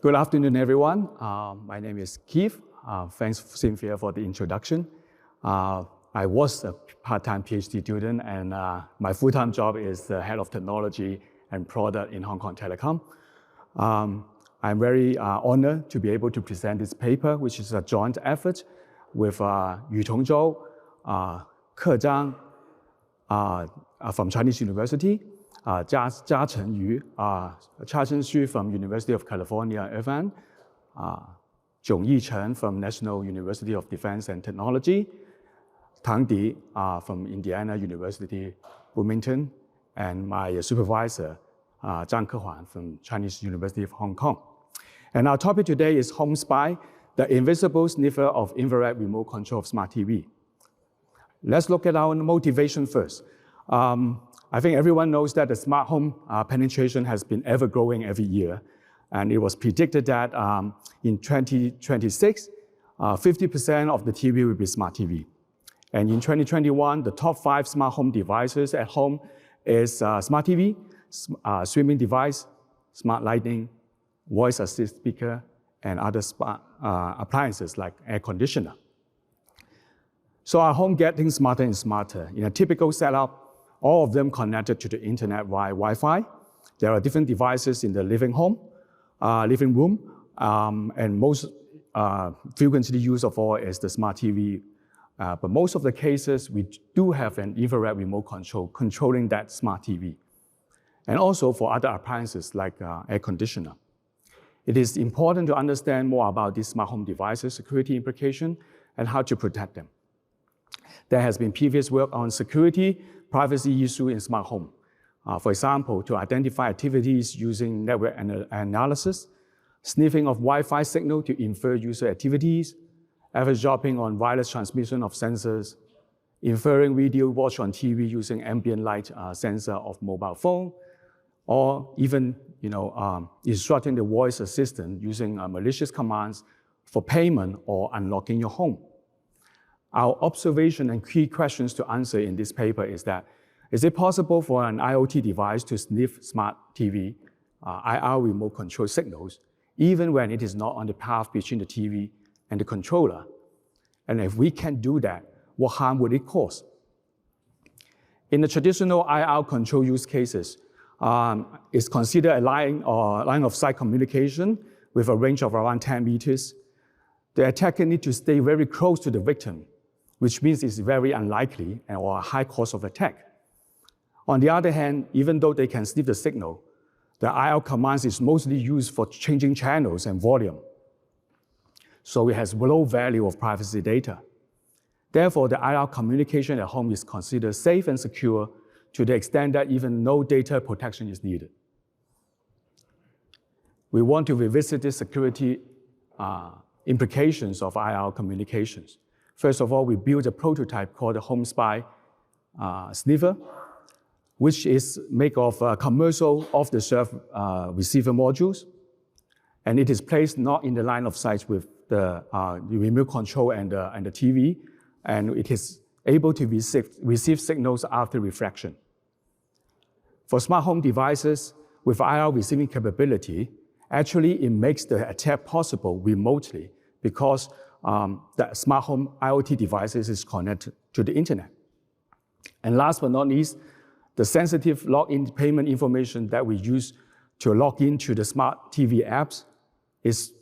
Good afternoon, everyone. My name is Keith. Thanks, Cynthia, for the introduction. I was a part-time PhD student, and my full-time job is the head of technology and product in Hong Kong Telecom. I'm very honored to be able to present this paper, which is a joint effort with YuTong Zhou, Zhang from Chinese University, Jiacen from University of California, Irvine, Jiongyi Chen from National University of Defense and Technology, Tang from Indiana University, Bloomington, and my supervisor, Zhang Kehuan from Chinese University of Hong Kong. And our topic today is HOMESPY, the invisible sniffer of infrared remote control of smart TV. Let's look at our motivation first. I think everyone knows that the smart home penetration has been ever growing every year. And it was predicted that in 2026, 50% of the TV will be smart TV. And in 2021, the top 5 smart home devices at home is smart TV, streaming device, smart lighting, voice assist speaker, and other smart appliances like air conditioner. So our home getting smarter and smarter. In a typical setup, all of them connected to the internet via Wi-Fi. There are different devices in the living room, and most frequently used of all is the smart TV. But most of the cases, we do have an infrared remote control controlling that smart TV. And also for other appliances like air conditioner. It is important to understand more about these smart home devices, security implication, and how to protect them. There has been previous work on security, privacy issue in smart home. For example, to identify activities using network analysis, sniffing of Wi-Fi signal to infer user activities, eavesdropping on wireless transmission of sensors, inferring video watched on TV using ambient light sensor of mobile phone, or even instructing the voice assistant using malicious commands for payment or unlocking your home. Our observation and key questions to answer in this paper is that, is it possible for an IoT device to sniff smart TV, IR remote control signals, even when it is not on the path between the TV and the controller? And if we can do that, what harm would it cause? In the traditional IR control use cases, it's considered a line of sight communication with a range of around 10 meters. The attacker needs to stay very close to the victim, which means it's very unlikely or a high cost of attack. On the other hand, even though they can sniff the signal, the IR commands is mostly used for changing channels and volume. So it has low value of privacy data. Therefore, the IR communication at home is considered safe and secure to the extent that even no data protection is needed. We want to revisit the security implications of IR communications. First of all, we built a prototype called the HOMESPY Sniffer, which is made of commercial off-the-shelf receiver modules. And it is placed not in the line of sight with the remote control and the TV, and it is able to receive signals after reflection. For smart home devices with IR receiving capability, actually it makes the attack possible remotely because the smart home IoT devices is connected to the internet. And last but not least, the sensitive login payment information that we use to log into the smart TV apps is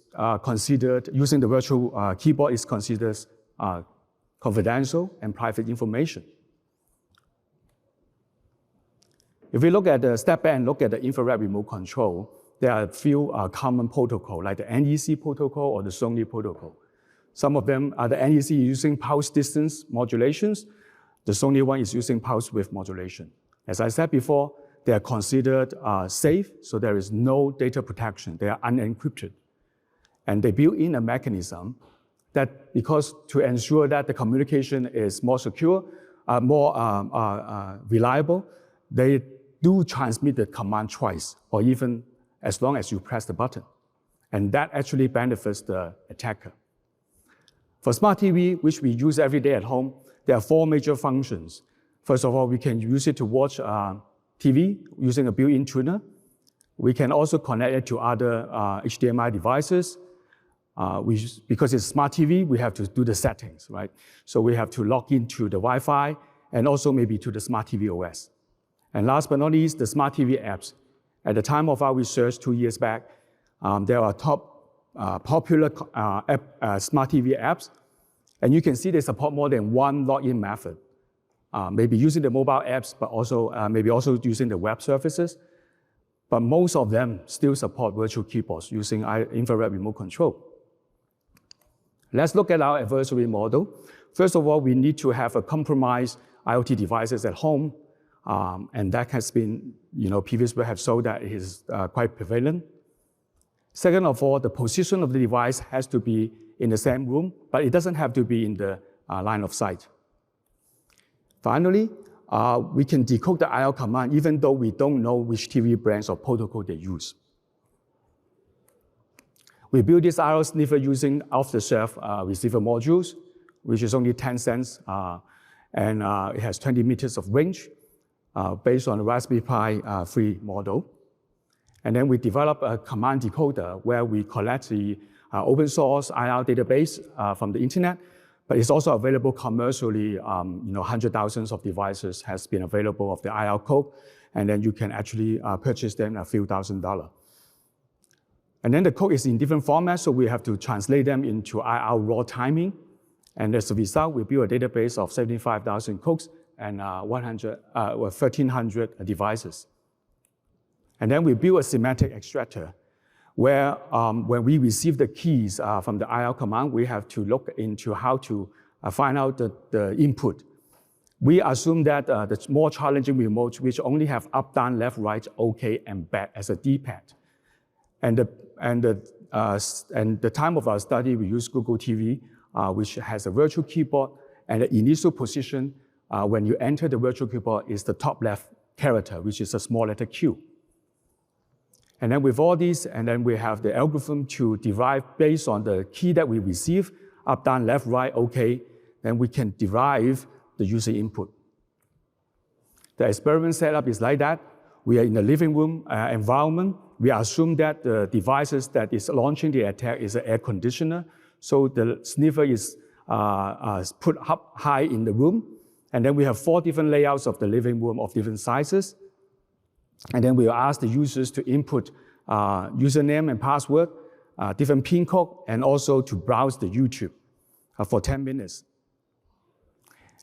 considered, using the virtual keyboard is considered confidential and private information. If we look at the step back and look at the infrared remote control, there are a few common protocols, like the NEC protocol or the Sony protocol. Some of them are the NEC using pulse distance modulations. The Sony one is using pulse width modulation. As I said before, they are considered safe, so there is no data protection. They are unencrypted. And they built in a mechanism that, because to ensure that the communication is more secure, more reliable, they do transmit the command twice, or even as long as you press the button. And that actually benefits the attacker. For smart TV, which we use every day at home, there are 4 major functions. First of all, we can use it to watch TV using a built-in tuner. We can also connect it to other HDMI devices. Because it's smart TV, we have to do the settings, right? So we have to log into the Wi-Fi and also maybe to the smart TV OS. And last but not least, the smart TV apps. At the time of our research 2 years back, there are top popular smart TV apps. And you can see they support more than one login method. Maybe using the mobile apps, but also maybe also using the web services. But most of them still support virtual keyboards using infrared remote control. Let's look at our adversary model. First of all, we need to have a compromised IoT devices at home. And that has been, previous work have shown that it is quite prevalent. Second of all, the position of the device has to be in the same room, but it doesn't have to be in the line of sight. Finally, we can decode the IR command even though we don't know which TV brands or protocol they use. We built this IR sniffer using off-the-shelf receiver modules, which is only 10 cents, and it has 20 meters of range based on the Raspberry Pi 3 model. And then we developed a command decoder where we collect the open source IR database from the internet, but it's also available commercially. 100,000 of devices has been available of the IR code, and then you can actually purchase them a few $1,000s. And then the code is in different formats, so we have to translate them into IR raw timing. And as a result, we built a database of 75,000 codes and 1,300 devices. And then we built a semantic extractor where when we receive the keys from the IR command, we have to look into how to find out the input. We assume that the more challenging remotes, which only have up, down, left, right, OK, and back as a D-pad. And the time of our study, we use Google TV, which has a virtual keyboard, and the initial position when you enter the virtual keyboard is the top left character, which is a small letter Q. And then with all these, and then we have the algorithm to derive based on the key that we receive, up, down, left, right, OK, then we can derive the user input. The experiment setup is like that. We are in the living room environment. We assume that the devices that is launching the attack is an air conditioner. So the sniffer is put up high in the room. And then we have 4 different layouts of the living room of different sizes. And then we will ask the users to input username and password, different PIN code, and also to browse the YouTube for 10 minutes.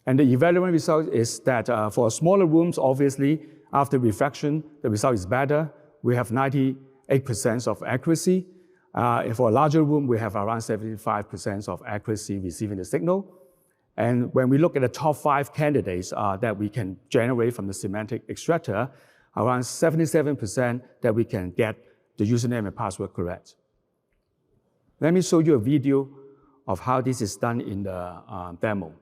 And the evaluation result is that for smaller rooms, obviously, after reflection, the result is better. We have 98% of accuracy. For a larger room, we have around 75% of accuracy receiving the signal. And when we look at the top 5 candidates that we can generate from the semantic extractor, around 77% that we can get the username and password correct. Let me show you a video of how this is done in the demo.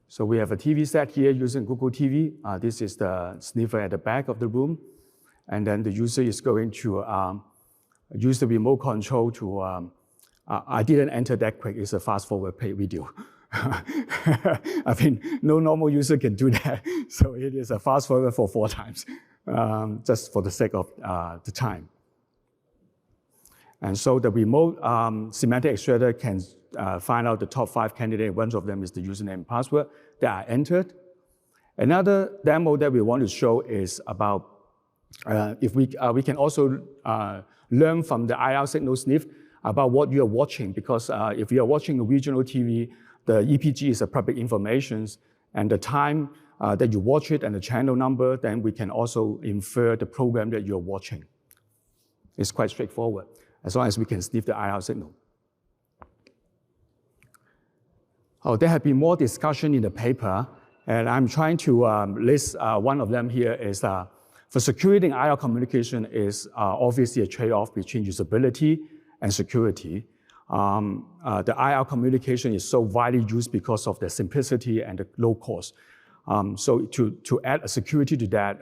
So we have a TV set here using Google TV. This is the sniffer at the back of the room. And then the user is going to use the remote control to, I didn't enter that quick, it's a fast forward play video. I mean, no normal user can do that. So it is a fast forward for 4 times, just for the sake of the time. And so the remote semantic extractor can find out the top 5 candidates. One of them is the username and password that are entered. Another demo that we want to show is about if we can also learn from the IR signal sniff about what you are watching, because if you are watching a regional TV, the EPG is a public information, and the time that you watch it and the channel number, then we can also infer the program that you're watching. It's quite straightforward, as long as we can sniff the IR signal. There have been more discussion in the paper, and I'm trying to list one of them here is for security in IR communication is obviously a trade-off between usability and security. The IR communication is so widely used because of the simplicity and the low cost. So to add a security to that,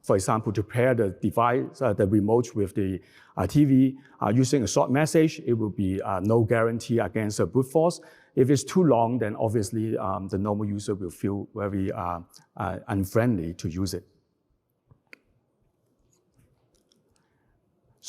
for example, to pair the device, the remote with the TV using a short message, it will be no guarantee against a brute force. If it's too long, then obviously the normal user will feel very unfriendly to use it.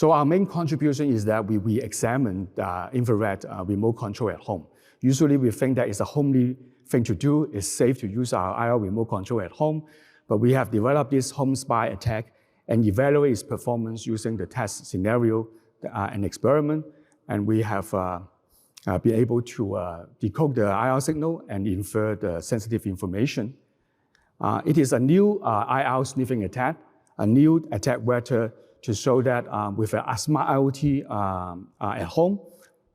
So our main contribution is that we examine infrared remote control at home. Usually we think that it's a homely thing to do. It's safe to use our IR remote control at home, but we have developed this HOMESPY attack and evaluate its performance using the test scenario and experiment. And we have been able to decode the IR signal and infer the sensitive information. It is a new IR sniffing attack, a new attack vector to show that with a smart IoT at home,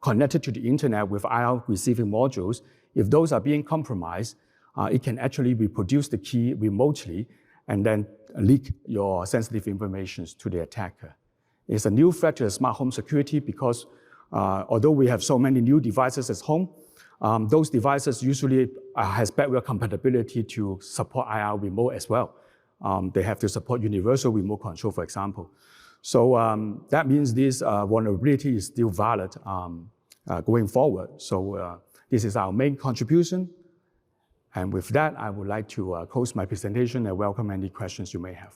connected to the internet with IR receiving modules, if those are being compromised, it can actually reproduce the key remotely and then leak your sensitive information to the attacker. It's a new threat to the smart home security because although we have so many new devices at home, those devices usually has backward compatibility to support IR remote as well. They have to support universal remote control, for example. So that means this vulnerability is still valid going forward. So this is our main contribution. And with that, I would like to close my presentation and welcome any questions you may have.